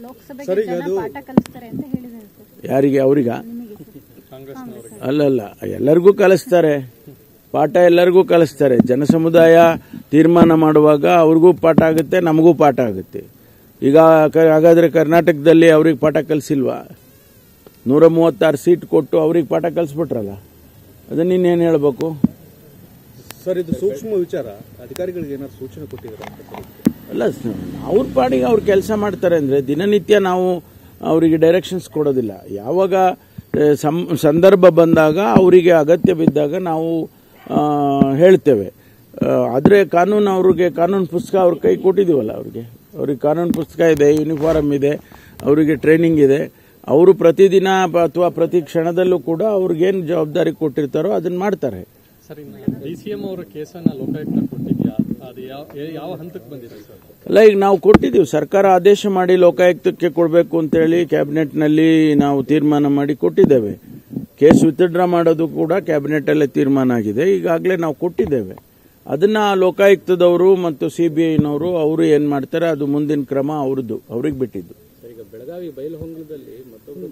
ಲೋಕಸಭೆಗೆ ಪಾಠ ಕಲಿಸ್ತಾರೆ ಅಂತ ಹೇಳಿದ್ದಾರೆ ಸರ್. ಯಾರಿಗೆ? ಅವರಿಗ? ಅಲ್ಲಲ್ಲ, ಎಲ್ಲರಿಗೂ ಕಲಿಸ್ತಾರೆ ಪಾಠ, ಎಲ್ಲರಿಗೂ ಕಲಿಸ್ತಾರೆ. ಜನಸಮುದಾಯ ತೀರ್ಮಾನ ಮಾಡುವಾಗ ಅವ್ರಿಗೂ ಪಾಠ ಆಗುತ್ತೆ, ನಮಗೂ ಪಾಠ ಆಗುತ್ತೆ. ಈಗ ಹಾಗಾದ್ರೆ ಕರ್ನಾಟಕದಲ್ಲಿ ಅವ್ರಿಗೆ ಪಾಠ ಕಲಿಸಿಲ್ವಾ? 136 ಸೀಟ್ ಕೊಟ್ಟು ಅವ್ರಿಗೆ ಪಾಠ ಕಲಿಸ್ಬಿಟ್ರಲ್ಲ, ಅದನ್ನ ಇನ್ನೇನು ಹೇಳ್ಬೇಕು ಸರ್? ಇದು ಸೂಕ್ಷ್ಮ ವಿಚಾರ, ಅಧಿಕಾರಿಗಳಿಗೆ ಏನಾದ್ರು ಸೂಚನೆ ಕೊಟ್ಟಿದ್ದಾರೆ? ಅಲ್ಲ, ಅವ್ರ ಪಾಡಿಗೆ ಅವ್ರು ಕೆಲಸ ಮಾಡ್ತಾರೆ. ಅಂದ್ರೆ ದಿನನಿತ್ಯ ನಾವು ಅವರಿಗೆ ಡೈರೆಕ್ಷನ್ಸ್ ಕೊಡೋದಿಲ್ಲ. ಯಾವಾಗ ಸಂದರ್ಭ ಬಂದಾಗ, ಅವರಿಗೆ ಅಗತ್ಯ ಬಿದ್ದಾಗ ನಾವು ಹೇಳ್ತೇವೆ. ಆದರೆ ಅವ್ರಿಗೆ ಕಾನೂನು ಪುಸ್ತಕ ಅವ್ರ ಕೈ ಕೊಟ್ಟಿದ್ದೀವಲ್ಲ, ಅವ್ರಿಗೆ ಕಾನೂನು ಪುಸ್ತಕ ಇದೆ, ಯೂನಿಫಾರ್ಮ್ ಇದೆ, ಅವರಿಗೆ ಟ್ರೈನಿಂಗ್ ಇದೆ. ಅವರು ಪ್ರತಿದಿನ ಅಥವಾ ಪ್ರತಿ ಕ್ಷಣದಲ್ಲೂ ಕೂಡ ಅವ್ರಿಗೇನು ಜವಾಬ್ದಾರಿ ಕೊಟ್ಟಿರ್ತಾರೋ ಅದನ್ನ ಮಾಡ್ತಾರೆ. ಸರ್, ಡಿಸಿಎಂ ಅವರ ಕೇಸನ್ನ ಲೋಕಾಯುಕ್ತ ಕೊಟ್ಟಿದ್ಯಾ? ಅದು ಯಾವ ಹಂತಕ್ಕೆ ಬಂದಿದೆ ಸರ್? ಅಲ್ಲ, ಈಗ ನಾವು ಕೊಟ್ಟಿದ್ದೀವಿ. ಸರ್ಕಾರ ಆದೇಶ ಮಾಡಿ ಲೋಕಾಯುಕ್ತಕ್ಕೆ ಕೊಡಬೇಕು ಅಂತೇಳಿ ಕ್ಯಾಬಿನೆಟ್ನಲ್ಲಿ ನಾವು ತೀರ್ಮಾನ ಮಾಡಿ ಕೊಟ್ಟಿದ್ದೇವೆ. ಕೇಸ್ ವಿತ್ಡ್ರಾ ಮಾಡೋದು ಕೂಡ ಕ್ಯಾಬಿನೆಟ್ ಅಲ್ಲೇ ತೀರ್ಮಾನ ಆಗಿದೆ. ಈಗಾಗಲೇ ನಾವು ಕೊಟ್ಟಿದ್ದೇವೆ. ಅದನ್ನ ಲೋಕಾಯುಕ್ತದವರು ಮತ್ತು ಸಿಬಿಐನವರು ಅವರು ಏನ್ ಮಾಡ್ತಾರೆ ಅದು ಮುಂದಿನ ಕ್ರಮ ಅವ್ರಿಗೆ ಬಿಟ್ಟಿದ್ದು. ಈಗ ಬೆಳಗಾವಿ ಬೈಲಹೊಂಗಲದಲ್ಲಿ ಮತ್ತೊಂದು